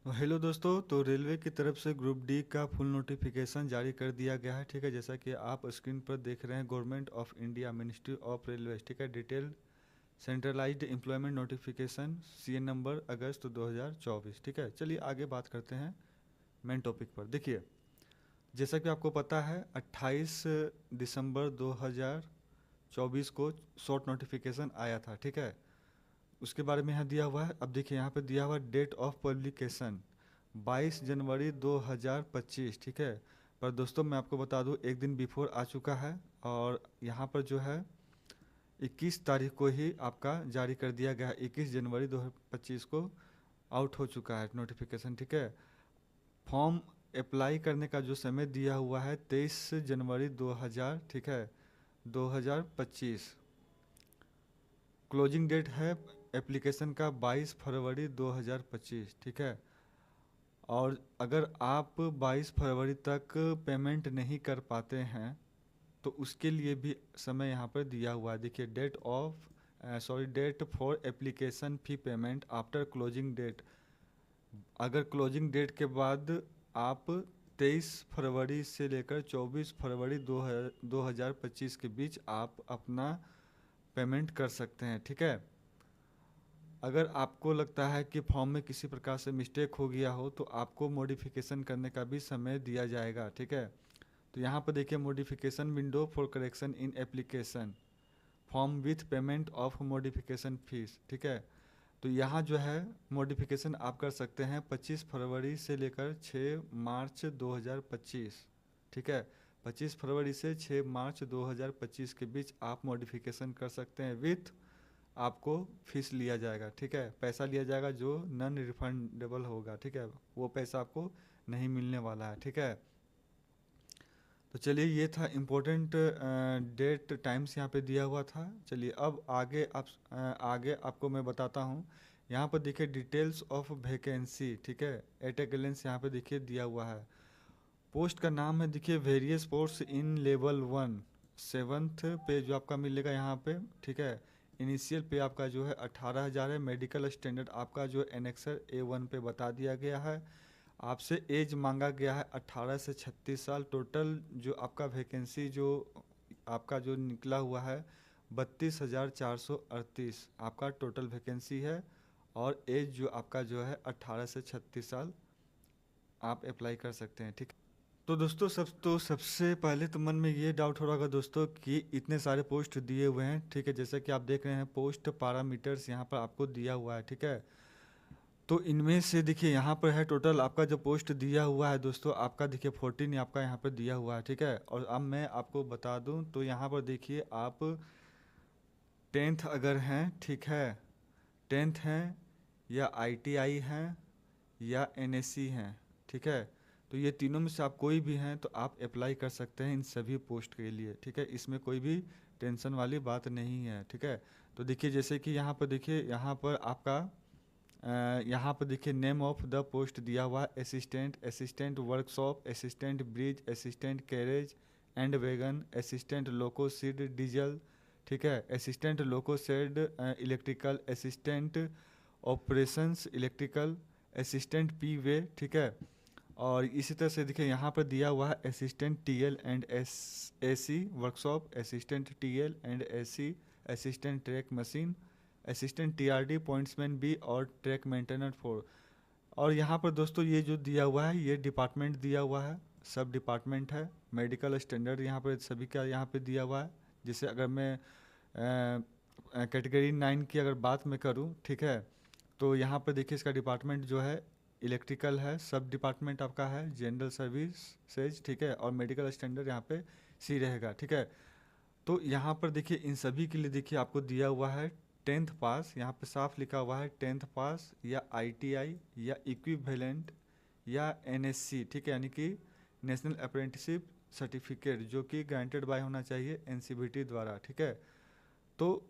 Hello दोस्तों, तो railway की तरफ से ग्रुप डी का फुल नोटिफिकेशन जारी कर दिया गया है। ठीक है, जैसा कि आप स्क्रीन पर देख रहे हैं, government of India ministry of railway, ठीक है, detail centralised employment notification CN number अगस्त 2024। ठीक है, चलिए आगे बात करते हैं मेन टॉपिक पर। देखिए, जैसा कि आपको पता है 28 दिसंबर 2024 को शॉर्ट नोटिफिकेशन आया था। ठीक है, उसके बारे में यहाँ दिया हुआ है। अब देखिए यहाँ पे दिया हुआ है डेट ऑफ पब्लिकेशन 22 जनवरी 2025। ठीक है, पर दोस्तों मैं आपको बता दूँ एक दिन बिफोर आ चुका है, और यहाँ पर जो है 21 तारीख को ही आपका जारी कर दिया गया है। 21 जनवरी 2025 को आउट हो चुका है नोटिफिकेशन। ठीक है, फॉर्म अप्लाई करने का जो समय दिया हुआ है 23 जनवरी 2000, ठीक है, 2025। क्लोजिंग डेट है एप्लीकेशन का 22 फरवरी 2025। ठीक है, और अगर आप 22 फरवरी तक पेमेंट नहीं कर पाते हैं तो उसके लिए भी समय यहाँ पर दिया हुआ है। देखिए, date for application fee payment after closing date. अगर क्लोजिंग डेट के बाद आप 23 फरवरी से लेकर 24 फरवरी 2025 के बीच आप अपना पेमेंट कर सकते हैं। ठीक है, अगर आपको लगता है कि फॉर्म में किसी प्रकार से मिस्टेक हो गया हो तो आपको मॉडिफिकेशन करने का भी समय दिया जाएगा। ठीक है, तो यहाँ पर देखिए, modification window for correction in application form with payment of modification fees. ठीक है, तो यहाँ जो है मॉडिफिकेशन आप कर सकते हैं 25 फरवरी से लेकर 6 मार्च 2025। ठीक है, 25 फरवरी से 6 मार्च 2025 के बीच आप मॉडिफिकेशन कर सकते हैं विथ आपको फीस लिया जाएगा। ठीक है, पैसा लिया जाएगा जो नॉन रिफंडेबल होगा। ठीक है, वो पैसा आपको नहीं मिलने वाला है। ठीक है, तो चलिए ये था इम्पोर्टेंट डेट टाइम्स यहाँ पे दिया हुआ था। चलिए अब आगे आपको मैं बताता हूँ। यहाँ पर देखिए डिटेल्स ऑफ वैकेंसी। ठीक है, एट ए ग्लेंस यहाँ पे देखिए दिया हुआ है। पोस्ट का नाम है, देखिए, various post in level 1 seventh पे जो आपका मिलेगा यहाँ पे। ठीक है, इनिशियल पे आपका जो है 18,000 है। मेडिकल स्टैंडर्ड आपका जो एनेक्सर A1 पे बता दिया गया है। आपसे एज मांगा गया है 18 से 36 साल। टोटल जो आपका वैकेंसी जो आपका जो निकला हुआ है 32,438 आपका टोटल वैकेंसी है, और एज जो आपका जो है 18 से 36 साल आप अप्लाई कर सकते हैं। ठीक, तो दोस्तों सबसे पहले तो मन में ये डाउट हो रहा होगा दोस्तों कि इतने सारे पोस्ट दिए हुए हैं। ठीक है, जैसे कि आप देख रहे हैं पोस्ट पैरामीटर्स यहाँ पर आपको दिया हुआ है। ठीक है, तो इनमें से देखिए यहाँ पर है टोटल आपका जो पोस्ट दिया हुआ है दोस्तों, आपका देखिए 14 आपका यहाँ पर दिया हुआ है। ठीक है, और अब मैं आपको बता दूँ तो यहाँ पर देखिए आप 10th अगर हैं, ठीक है, 10th हैं या ITI हैं या NSC हैं। ठीक है, तो ये तीनों में से आप कोई भी हैं तो आप अप्लाई कर सकते हैं इन सभी पोस्ट के लिए। ठीक है, इसमें कोई भी टेंशन वाली बात नहीं है। ठीक है, तो देखिए जैसे कि यहाँ पर देखिए, यहाँ पर आपका यहाँ पर देखिए नेम ऑफ द पोस्ट दिया हुआ है, assistant workshop, assistant bridge, assistant carriage and wagon, assistant loco shed diesel. ठीक है, assistant loco shed electrical, assistant operations electrical, assistant way. ठीक है, और इसी तरह से देखिए यहाँ पर दिया हुआ है assistant TL and AC workshop, assistant TL and AC, assistant track machine, assistant TRD pointsman B, और ट्रैक मेंटेनर 4। और यहाँ पर दोस्तों ये जो दिया हुआ है ये डिपार्टमेंट दिया हुआ है, सब डिपार्टमेंट है। मेडिकल स्टैंडर्ड यहाँ पर सभी का यहाँ पे दिया हुआ है। जैसे अगर मैं कैटेगरी 9 की अगर बात मैं करूँ, ठीक है, तो यहाँ पर देखिए इसका डिपार्टमेंट जो है इलेक्ट्रिकल है, सब डिपार्टमेंट आपका है जनरल सर्विसेज। ठीक है, और मेडिकल स्टैंडर्ड यहाँ पे C रहेगा। ठीक है, तो यहाँ पर देखिए इन सभी के लिए देखिए आपको दिया हुआ है 10th पास। यहाँ पे साफ लिखा हुआ है 10th पास या ITI या इक्विवेलेंट या NSC। ठीक है, यानी कि नेशनल अप्रेंटिसशिप सर्टिफिकेट जो कि ग्रांटेड बाय होना चाहिए NCVT द्वारा। ठीक है, तो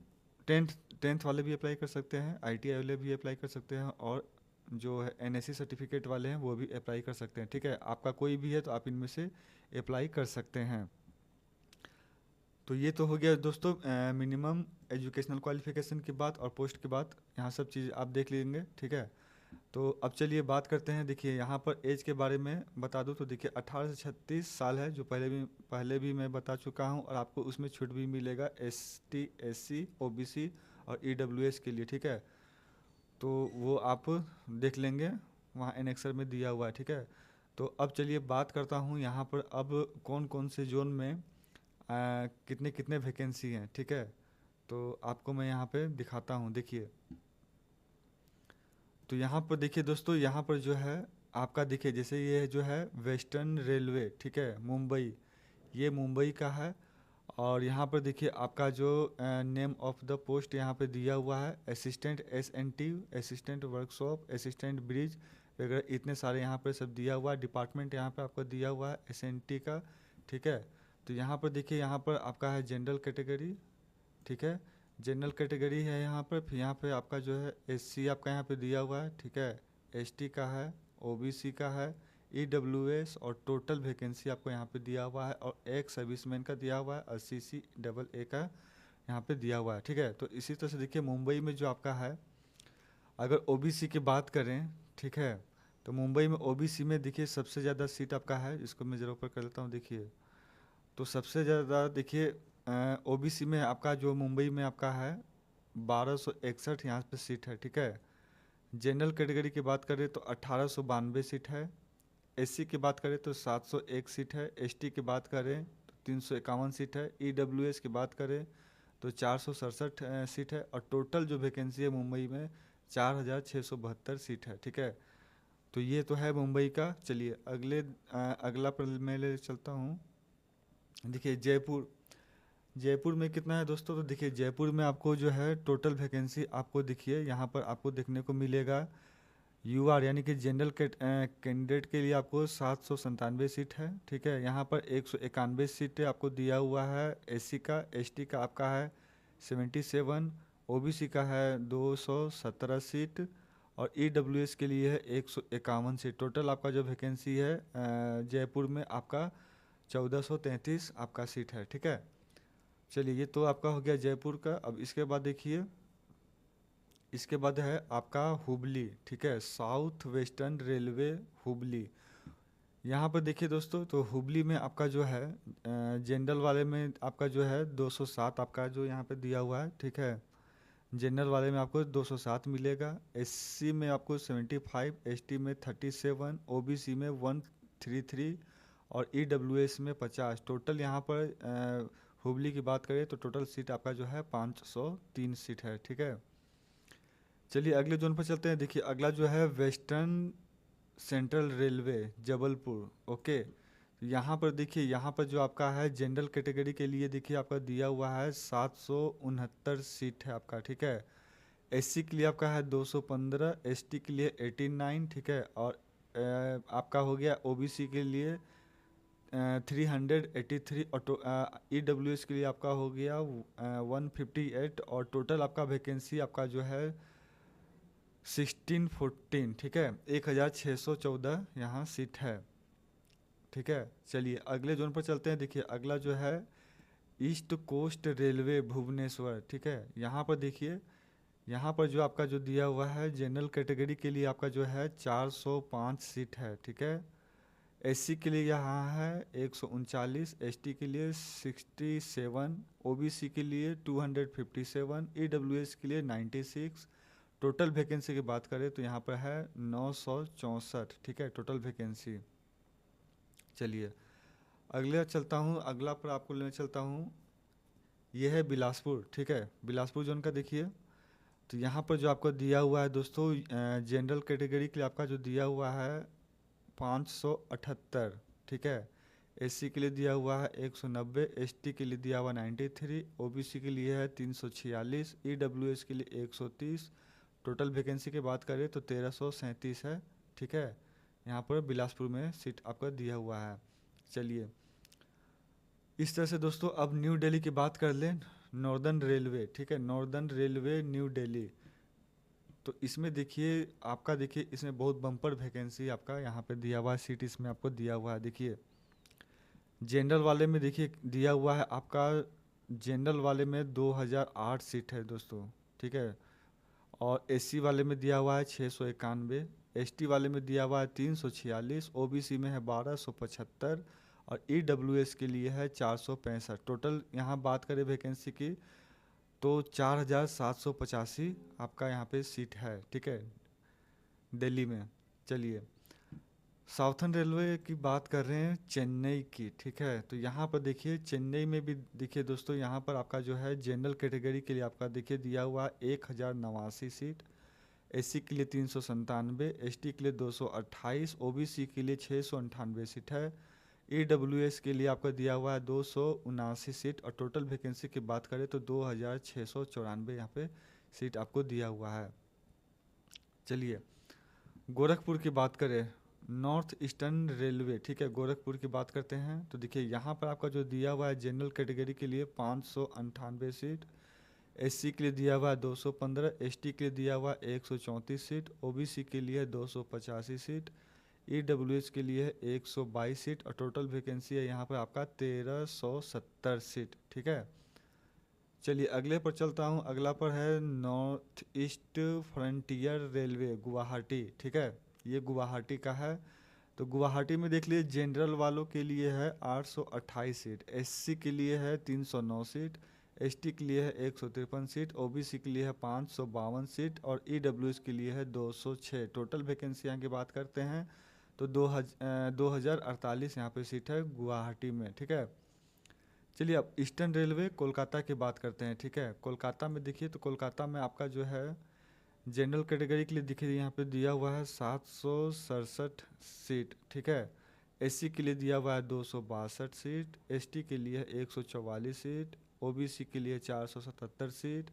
10th वाले भी अप्लाई कर सकते हैं, ITI वाले भी अप्लाई कर सकते हैं, और जो है NSC सर्टिफिकेट वाले हैं वो भी अप्लाई कर सकते हैं। ठीक है, आपका कोई भी है तो आप इनमें से अप्लाई कर सकते हैं। तो ये तो हो गया दोस्तों मिनिमम एजुकेशनल क्वालिफिकेशन की बात और पोस्ट की बात, यहाँ सब चीज़ आप देख लेंगे। ठीक है, तो अब चलिए बात करते हैं। देखिए यहाँ पर एज के बारे में बता दूं तो देखिए 18 से 36 साल है, जो पहले भी मैं बता चुका हूं, और आपको उसमें छूट भी मिलेगा ST SC OBC और EWS के लिए, ठीक है। तो वो आप देख लेंगे, वहाँ एनेक्सर में दिया हुआ है, ठीक है। तो अब चलिए बात करता हूँ यहाँ पर अब कौन कौन से जोन में कितने कितने वैकेंसी हैं, ठीक है। तो आपको मैं यहाँ पे दिखाता हूँ, देखिए। तो यहाँ पर देखिए दोस्तों, यहाँ पर जो है आपका देखिए, जैसे ये जो है वेस्टर्न रेलवे, ठीक है, मुंबई, ये मुंबई का है। और यहाँ पर देखिए आपका जो नेम ऑफ द पोस्ट यहाँ पे दिया हुआ है, assistant SNT, assistant workshop, assistant bridge वगैरह, इतने सारे यहाँ पर सब दिया हुआ है। डिपार्टमेंट यहाँ पे आपको दिया हुआ है SNT का, ठीक है। तो यहाँ पर देखिए, यहाँ पर आपका है जनरल कैटेगरी, ठीक है, जनरल कैटेगरी है यहाँ पर। फिर यहाँ पे आपका जो है SC आपका यहाँ पे दिया हुआ है, ठीक है, ST का है, OBC का है, EWS, और टोटल वैकेंसी आपको यहाँ पे दिया हुआ है, और एक सर्विसमैन का दिया हुआ है, और CCAA का यहाँ पे दिया हुआ है, ठीक है। तो इसी तरह से देखिए मुंबई में जो आपका है, अगर OBC की बात करें, ठीक है, तो मुंबई में OBC में देखिए सबसे ज़्यादा सीट आपका है, इसको मैं ज़रा ऊपर कर लेता हूँ, देखिए। तो सबसे ज़्यादा देखिए OBC में आपका जो मुंबई में आपका है 1261 यहाँ पे सीट है, ठीक है। जनरल कैटेगरी की बात करें तो 1892 सीट है। SC की बात करें तो 701 सीट है। ST की बात करें तो 351 सीट है। EWS की बात करें तो 467 सीट है। और टोटल जो वैकेंसी है मुंबई में 4672 सीट है, ठीक है। तो ये तो है मुंबई का। चलिए अगला पर मैं ले चलता हूँ। देखिए जयपुर, जयपुर में कितना है दोस्तों, तो देखिए जयपुर में आपको जो है टोटल वैकेंसी आपको देखिए यहाँ पर आपको देखने को मिलेगा। UR यानी कि जनरल कैंडिडेट के लिए आपको 797 सीट है, ठीक है। यहाँ पर 191 सीटें आपको दिया हुआ है। SC का, ST का आपका है 77, OBC का है 217 सीट, और EWS के लिए है 151 सीट। टोटल आपका जो वैकेंसी है जयपुर में आपका 1433 आपका सीट है, ठीक है। चलिए ये तो आपका हो गया जयपुर का। अब इसके बाद देखिए, इसके बाद है आपका हुबली, ठीक है, साउथ वेस्टर्न रेलवे हुबली। यहाँ पर देखिए दोस्तों, तो हुबली में आपका जो है जनरल वाले में आपका जो है 207 आपका जो यहाँ पे दिया हुआ है, ठीक है। जनरल वाले में आपको 207 मिलेगा। SC में आपको 75, ST में 37, OBC में 133, और EWS में 50। टोटल यहाँ पर हुबली की बात करें तो टोटल सीट आपका जो है 503 सीट है, ठीक है। चलिए अगले जोन पर चलते हैं। देखिए अगला जो है western central railway Jabalpur, okay. यहाँ पर देखिए, यहाँ पर जो आपका है जनरल कैटेगरी के लिए देखिए आपका दिया हुआ है 769 सीट है आपका, ठीक है। SC के लिए आपका है 215, ST के लिए 89, ठीक है। और आपका हो गया OBC के लिए 383, और EWS के लिए आपका हो गया 158, और टोटल आपका वैकेंसी आपका जो है 1614, ठीक है, 1614 यहाँ सीट है, ठीक है। चलिए अगले जोन पर चलते हैं। देखिए अगला जो है ईस्ट कोस्ट रेलवे भुवनेश्वर, ठीक है। यहाँ पर देखिए, यहाँ पर जो आपका जो दिया हुआ है जनरल कैटेगरी के लिए आपका जो है 405 सीट है, ठीक है। SC के लिए यहाँ है 139, ST के लिए 67, OBC के लिए 257, EWS के लिए 96। टोटल वैकेंसी की बात करें तो यहाँ पर है 964, ठीक है, टोटल वैकेंसी। चलिए अगले चलता हूँ, अगला पर आपको लेने चलता हूँ। ये है बिलासपुर, ठीक है, बिलासपुर जोन का देखिए। तो यहाँ पर जो आपको दिया हुआ है दोस्तों जनरल कैटेगरी के लिए आपका जो दिया हुआ है 578, ठीक है। SC के लिए दिया हुआ है 190, ST के लिए दिया हुआ 93, OBC के लिए है 346, EWS के लिए 130। टोटल वैकेंसी की बात करें तो 1337 है, ठीक है। यहाँ पर बिलासपुर में सीट आपका दिया हुआ है। चलिए इस तरह से दोस्तों अब न्यू दिल्ली की बात कर लें। नॉर्दर्न रेलवे, ठीक है, नॉर्दर्न रेलवे न्यू दिल्ली। तो इसमें देखिए आपका, देखिए इसमें बहुत बम्पर वैकेंसी आपका यहाँ पे दिया हुआ है, सीट इसमें आपको दिया हुआ है। देखिए जनरल वाले में देखिए दिया हुआ है आपका, जनरल वाले में 2008 सीट है दोस्तों, ठीक है। और एससी वाले में दिया हुआ है 691, एसटी वाले में दिया हुआ है 346, ओबीसी में है 1275 और ईडब्ल्यूएस के लिए है 465। टोटल यहाँ बात करें वैकेंसी की तो 4785 आपका यहाँ पे सीट है, ठीक है, दिल्ली में। चलिए साउथर्न रेलवे की बात कर रहे हैं चेन्नई की, ठीक है। तो यहाँ पर देखिए चेन्नई में भी देखिए दोस्तों, यहाँ पर आपका जो है जनरल कैटेगरी के लिए आपका देखिए दिया हुआ 1089 सीट, एससी के लिए 397, एसटी के लिए 228, ओबीसी के लिए 698 सीट है, ईडब्ल्यूएस के लिए आपका दिया हुआ है 279 सीट और टोटल वैकेंसी की बात करें तो 2694 यहाँ पे सीट आपको दिया हुआ है। चलिए गोरखपुर की बात करें, नॉर्थ ईस्टर्न रेलवे, ठीक है, गोरखपुर की बात करते हैं तो देखिए यहाँ पर आपका जो दिया हुआ है जनरल कैटेगरी के लिए 598 सीट, एससी के लिए दिया हुआ है 215, एसटी के लिए दिया हुआ है 134 सीट, ओबीसी के लिए 285 सीट, ईडब्ल्यूएस के लिए 122 सीट और टोटल वैकेंसी है यहाँ पर आपका 1370 सीट, ठीक है। चलिए अगले पर चलता हूँ, अगला पर है north east frontier railway Guwahati, ठीक है, ये गुवाहाटी का है। तो गुवाहाटी में देख लीजिए जनरल वालों के लिए है 828 सीट, एससी के लिए है 309 सीट, एसटी के लिए है 153 सीट, ओबीसी के लिए है 552 सीट और ईडब्ल्यूएस के लिए है 206। टोटल वैकेंसी यहाँ की बात करते हैं तो 2048 यहाँ पे सीट है गुवाहाटी में, ठीक है। चलिए अब ईस्टर्न रेलवे कोलकाता की बात करते हैं, ठीक है। कोलकाता में देखिए तो कोलकाता में आपका जो है जनरल कैटेगरी के लिए देखिए यहाँ पे दिया हुआ है 767 सीट, ठीक है, एससी के लिए दिया हुआ है 262 सीट, एसटी के लिए है 144 सीट, ओबीसी के लिए 477 सीट,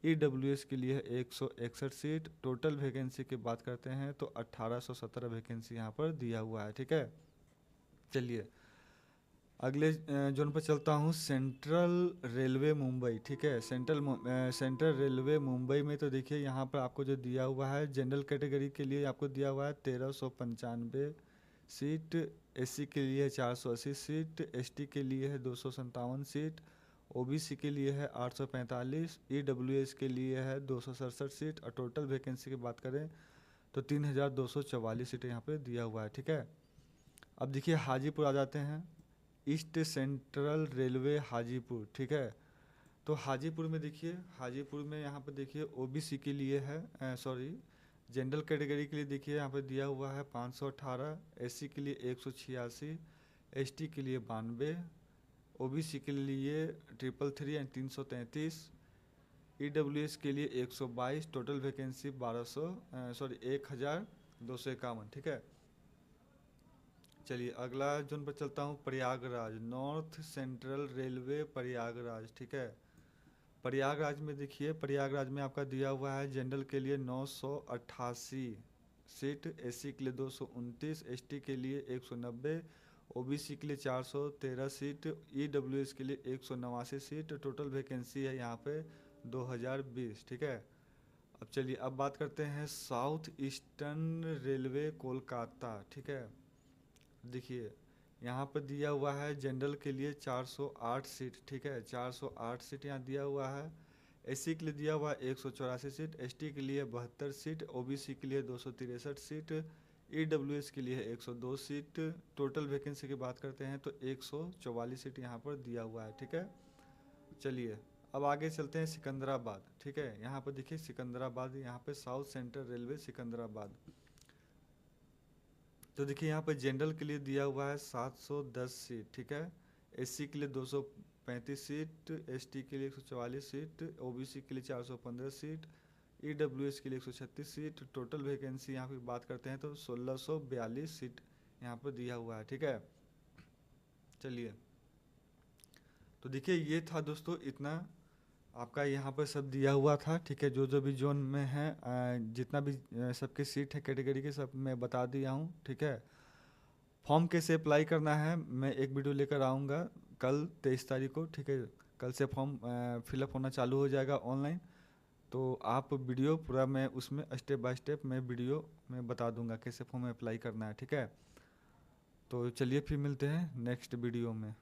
ईडब्ल्यूएस के लिए 161 सीट। टोटल वैकेंसी की बात करते हैं तो 1817 वैकेंसी यहाँ पर दिया हुआ है, ठीक है। चलिए अगले जोन पर चलता हूँ, सेंट्रल रेलवे मुंबई, ठीक है, सेंट्रल रेलवे मुंबई में तो देखिए यहाँ पर आपको जो दिया हुआ है जनरल कैटेगरी के लिए आपको दिया हुआ है 1395 सीट, एससी के लिए है 480 सीट, एसटी के लिए है 257 सीट, ओबीसी के लिए है 845, ईडब्ल्यूएस के लिए है 267 सीट और टोटल वैकेंसी की बात करें तो 3244 सीटें यहाँ पे दिया हुआ है, ठीक है। अब देखिए हाजीपुर आ जाते हैं, ईस्ट सेंट्रल रेलवे हाजीपुर, ठीक है। तो हाजीपुर में देखिए, हाजीपुर में यहाँ पर देखिए ओबीसी के लिए है सॉरी जनरल कैटेगरी के लिए देखिए यहाँ पर दिया हुआ है 518, एससी के लिए 186, एसटी के लिए 92, ओबीसी के लिए 333 एंड 333, ईडब्ल्यूएस के लिए 122। टोटल वैकेंसी 1251, ठीक है। चलिए अगला जोन पर चलता हूँ, Prayagraj, north central railway Prayagraj, ठीक है। प्रयागराज में देखिए, प्रयागराज में आपका दिया हुआ है जनरल के लिए 988 सीट, एससी के लिए 229, एसटी के लिए 190, ओबीसी के लिए 413 सीट, ईडब्ल्यूएस के लिए 189 सीट। टोटल वैकेंसी है यहाँ पे 2020, ठीक है। अब चलिए अब बात करते हैं साउथ ईस्टर्न रेलवे कोलकाता, ठीक है। देखिए यहाँ पर दिया हुआ है जनरल के लिए 408 सीट, ठीक है, 408 सीट यहाँ दिया हुआ है, एससी के लिए दिया हुआ है 184 सीट, एसटी के लिए 72 सीट, ओबीसी के लिए 263 सीट, ईडब्ल्यूएस के लिए 102 सीट। टोटल वैकेंसी की बात करते हैं तो 144 सीट यहाँ पर दिया हुआ है, ठीक है। चलिए अब आगे चलते हैं सिकंदराबाद, ठीक है। यहाँ पर देखिए सिकंदराबाद, यहाँ पे साउथ सेंट्रल रेलवे सिकंदराबाद। तो देखिए यहाँ पर जनरल के लिए दिया हुआ है 710 सीट, ठीक है, एससी के लिए 235 सीट, एसटी के लिए 144 सीट, ओबीसी के लिए 415 सीट, ईडब्ल्यूएस के लिए 136 सीट। टोटल वैकेंसी यहाँ पे बात करते हैं तो 1642 सीट यहाँ पर दिया हुआ है, ठीक है। चलिए तो देखिए ये था दोस्तों, इतना आपका यहाँ पर सब दिया हुआ था, ठीक है। जो जो भी जोन में है जितना भी सबके सीट है कैटेगरी के सब मैं बता दिया हूँ, ठीक है। फॉर्म कैसे अप्लाई करना है मैं एक वीडियो लेकर आऊँगा कल 23 तारीख को, ठीक है। कल से फॉर्म फिलअप होना चालू हो जाएगा ऑनलाइन, तो आप वीडियो पूरा मैं उसमें स्टेप बाय स्टेप मैं वीडियो में बता दूंगा कैसे फॉर्म अप्लाई करना है, ठीक है। तो चलिए फिर मिलते हैं नेक्स्ट वीडियो में।